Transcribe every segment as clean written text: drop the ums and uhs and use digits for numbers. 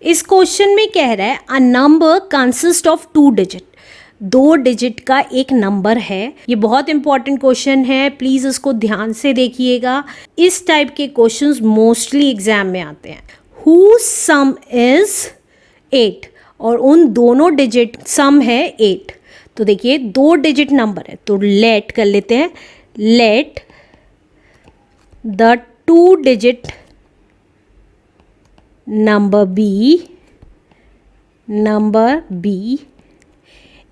इस क्वेश्चन में कह रहा है a number consist of 2 digit, 2 digit का एक नंबर है। ये बहुत इंपॉर्टेंट क्वेश्चन है, प्लीज इसको ध्यान से देखिएगा। इस टाइप के क्वेश्चंस मोस्टली एग्जाम में आते हैं। हु सम इज 8 और उन दोनों डिजिट सम है 8। तो देखिए 2 डिजिट नंबर है तो लेट कर लेते हैं, let the 2 digit number be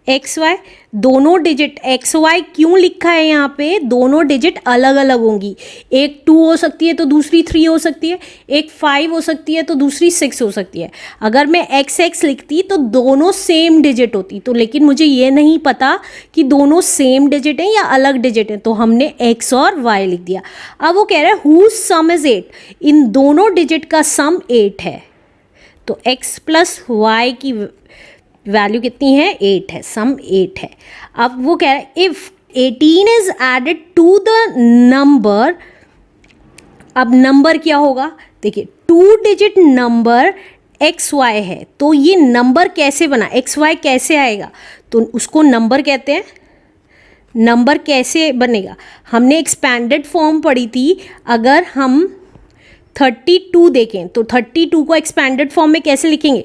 X Y. दोनों डिजिट एक्स वाई क्यों लिखा है यहाँ पे, दोनों डिजिट अलग अलग होंगी। एक 2 हो सकती है तो दूसरी 3 हो सकती है, एक 5 हो सकती है तो दूसरी 6 हो सकती है। अगर मैं एक्स एक्स लिखती तो दोनों सेम डिजिट होती, तो लेकिन मुझे ये नहीं पता कि दोनों सेम डिजिट हैं या अलग डिजिट हैं, तो हमने एक्स और वाई लिख दिया। अब वो कह रहा है हु सम इज 8, इन दोनों डिजिट का सम 8 है। तो x प्लस वाई की वैल्यू कितनी है, 8 है, सम 8 है। अब वो कह रहा है if 18 is added to the number, अब नंबर क्या होगा, देखिए 2 डिजिट नंबर एक्स वाई है तो ये नंबर कैसे बना, एक्स वाई कैसे आएगा, तो उसको नंबर कहते हैं। नंबर कैसे बनेगा, हमने एक्सपैंडेड फॉर्म पढ़ी थी। अगर हम 32 देखें तो 32 को एक्सपैंडेड फॉर्म में कैसे लिखेंगे,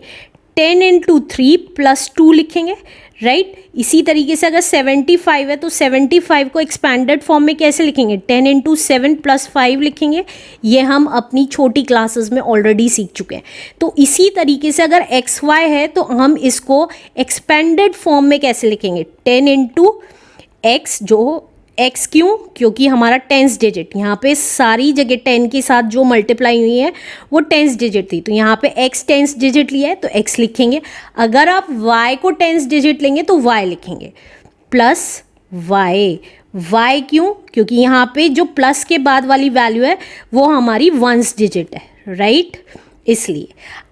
10 इंटू 3 प्लस 2 लिखेंगे, राइट। इसी तरीके से अगर 75 है तो 75 को एक्सपैंडेड फॉर्म में कैसे लिखेंगे, 10 इंटू 7 प्लस 5 लिखेंगे। ये हम अपनी छोटी क्लासेस में ऑलरेडी सीख चुके हैं। तो इसी तरीके से अगर एक्स वाई है तो हम इसको एक्सपैंडेड फॉर्म में कैसे लिखेंगे, 10 इंटू एक्स, जो x क्यों, क्योंकि हमारा 10th डिजिट यहाँ पे सारी जगह 10 के साथ जो मल्टीप्लाई हुई है वो 10th डिजिट थी, तो यहाँ पे x 10th डिजिट लिया है तो x लिखेंगे। अगर आप y को 10th डिजिट लेंगे तो y लिखेंगे, प्लस y क्यों, क्योंकि यहाँ पे जो प्लस के बाद वाली वैल्यू है वो हमारी 1st डिजिट है, राइट, इसलिए।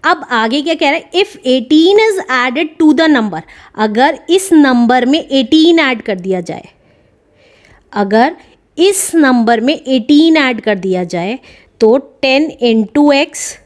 अब आगे क्या कह रहा है, if 18 is added to the number, अगर इस नंबर में 18 ऐड कर दिया जाए, अगर इस नंबर में 18 ऐड कर दिया जाए तो 10 इंटू एक्स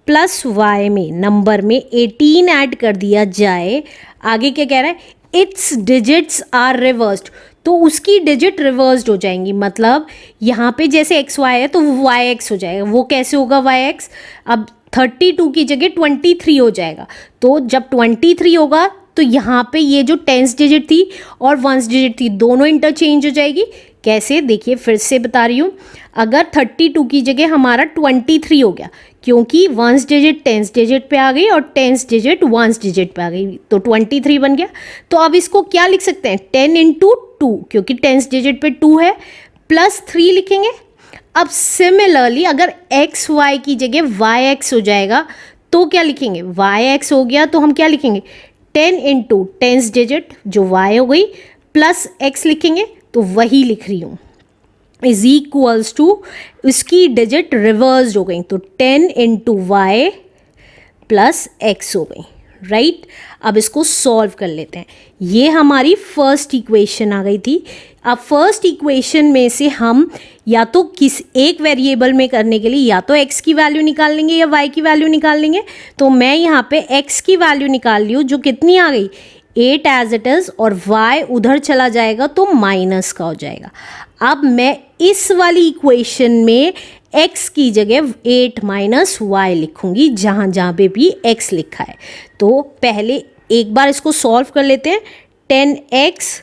प्लस वाई में नंबर में 18 ऐड कर दिया जाए। आगे क्या कह रहा है, इट्स डिजिट्स आर रिवर्स्ड, तो उसकी डिजिट रिवर्स्ड हो जाएंगी। मतलब यहाँ पे जैसे एक्स वाई है तो वाई एक्स हो जाएगा। वो कैसे होगा वाई एक्स, अब 32 की जगह 23 हो जाएगा। तो जब 23 होगा तो यहाँ पे ये जो 10th डिजिट थी और 1st डिजिट थी दोनों इंटरचेंज हो जाएगी। कैसे, देखिए फिर से बता रही हूँ। अगर 32 की जगह हमारा 23 हो गया, क्योंकि 1st डिजिट 10th डिजिट पे आ गई और 10th डिजिट 1st डिजिट पे आ गई, तो 23 बन गया। तो अब इसको क्या लिख सकते हैं, 10 इंटू 2, क्योंकि 10th डिजिट पे 2 है, प्लस 3 लिखेंगे। अब सिमिलरली अगर एक्स वाई की जगह वाई एक्स हो जाएगा तो क्या लिखेंगे, वाई एक्स हो गया तो हम क्या लिखेंगे, 10 इंटू 10th डिजिट जो y हो गई प्लस x लिखेंगे, तो वही लिख रही हूँ, इज इक्वल्स टू उसकी डिजिट रिवर्स हो गई, तो 10 इंटू वाई प्लस एक्स हो गई, राइट। अब इसको सॉल्व कर लेते हैं। ये हमारी फर्स्ट इक्वेशन आ गई थी। अब फर्स्ट इक्वेशन में से हम या तो किस एक वेरिएबल में करने के लिए या तो x की वैल्यू निकाल लेंगे या y की वैल्यू निकाल लेंगे। तो मैं यहाँ पे x की वैल्यू निकाल ली हूँ, जो कितनी आ गई, 8 एज इट इज़, और y उधर चला जाएगा तो माइनस का हो जाएगा। अब मैं इस वाली इक्वेशन में x की जगह 8 माइनस वाई लिखूंगी, जहाँ जहाँ पे भी x लिखा है। तो पहले एक बार इसको सॉल्व कर लेते हैं। 10x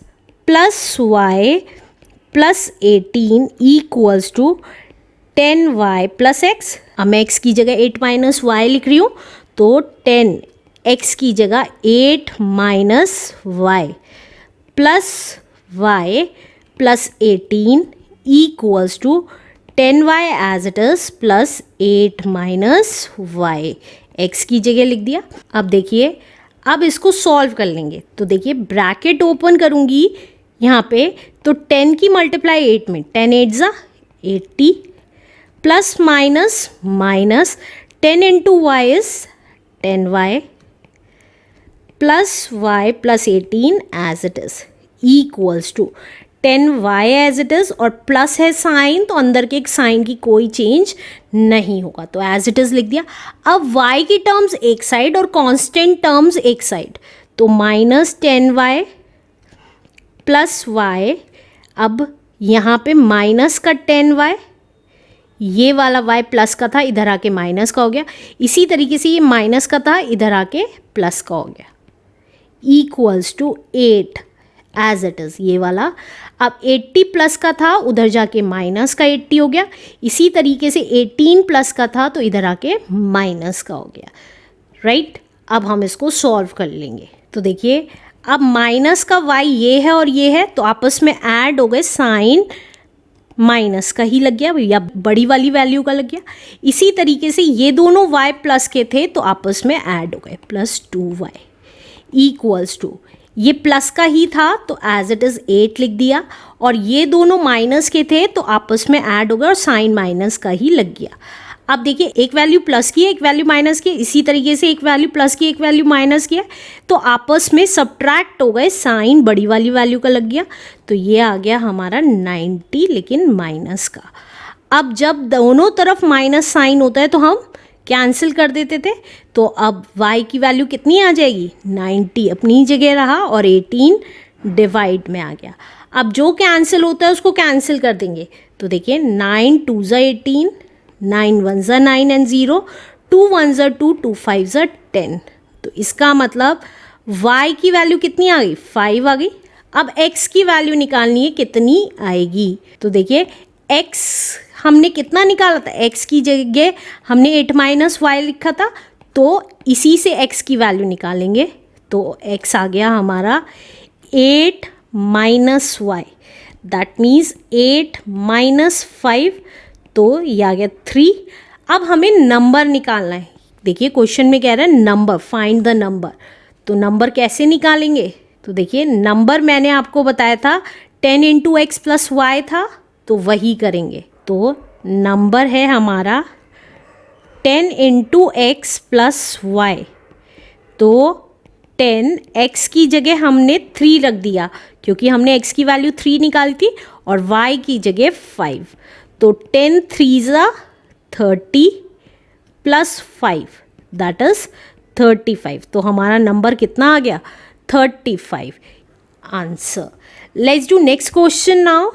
plus Y plus 18 equals to 10y plus x। अब मैं x की जगह 8 माइनस वाई लिख रही हूँ, तो 10x की जगह 8 minus Y plus y plus 18 equals to 10y as it is plus 8 minus Y, x की जगह लिख दिया। अब देखिए, अब इसको सॉल्व कर लेंगे। तो देखिए ब्रैकेट ओपन करूँगी यहाँ पे, तो 10 की मल्टीप्लाई 8 में, 10 8 ज़ा 80 plus minus minus 10 into Y is 10y plus y plus 18 as it is equals to 10y as it is और प्लस है साइन, तो अंदर के एक साइन की कोई चेंज नहीं होगा, तो एज इट इज़ लिख दिया। अब y की टर्म्स एक साइड और कांस्टेंट टर्म्स एक साइड, तो -10y प्लस y, अब यहाँ पे माइनस का 10y, ये वाला y प्लस का था इधर आके माइनस का हो गया, इसी तरीके से ये माइनस का था इधर आके प्लस का हो गया, equals to 8 as it is ये वाला। अब 80 प्लस का था उधर जाके माइनस का 80 हो गया, इसी तरीके से 18 प्लस का था तो इधर आके माइनस का हो गया, राइट। अब हम इसको सॉल्व कर लेंगे, तो देखिए अब माइनस का y ये है और ये है, तो आपस में ऐड हो गए, साइन माइनस का ही लग गया या बड़ी वाली वैल्यू का लग गया। इसी तरीके से ये दोनों y प्लस के थे तो आपस में ऐड हो गए, +2y इक्वल्स टू, ये प्लस का ही था तो एज इट इज़ 8 लिख दिया, और ये दोनों माइनस के थे तो आपस में ऐड हो गए और साइन माइनस का ही लग गया। अब देखिए एक वैल्यू प्लस की है एक वैल्यू माइनस की है, इसी तरीके से एक वैल्यू प्लस की एक वैल्यू माइनस की है, तो आपस में सब्ट्रैक्ट हो गए, साइन बड़ी वाली वैल्यू का लग गया, तो ये आ गया हमारा 90 लेकिन माइनस का। अब जब दोनों तरफ माइनस साइन होता है तो हम कैंसिल कर देते थे, तो अब y की वैल्यू कितनी आ जाएगी, 90 अपनी जगह रहा और 18 डिवाइड में आ गया। अब जो कैंसिल होता है उसको कैंसिल कर देंगे, तो देखिए 9 2 ज़ा 18, 9 1 ज़ा 9 एंड 0, 2 1 ज़ा 2, 2 5 ज़ा 10, तो इसका मतलब y की वैल्यू कितनी आ गई, 5 आ गई। अब x की वैल्यू निकालनी है, कितनी आएगी, तो देखिए x हमने कितना निकाला था, x की जगह हमने 8 माइनस y लिखा था, तो इसी से x की वैल्यू निकालेंगे, तो x आ गया हमारा 8 minus y, that means 8 minus 5, तो ये आ गया 3। अब हमें नंबर निकालना है, देखिए क्वेश्चन में कह रहा है नंबर, फाइंड द नंबर, तो नंबर कैसे निकालेंगे, तो देखिए नंबर मैंने आपको बताया था 10 इंटू एक्स प्लस वाई था, तो वही करेंगे, तो नंबर है हमारा 10 इंटू एक्स प्लस वाई, तो 10 x की जगह हमने 3 रख दिया क्योंकि हमने x की वैल्यू 3 निकाली थी और y की जगह 5, तो 10 3 ज़ा 30 प्लस 5 दैट इज़ 35, तो हमारा नंबर कितना आ गया 35 answer. Let's do next question now.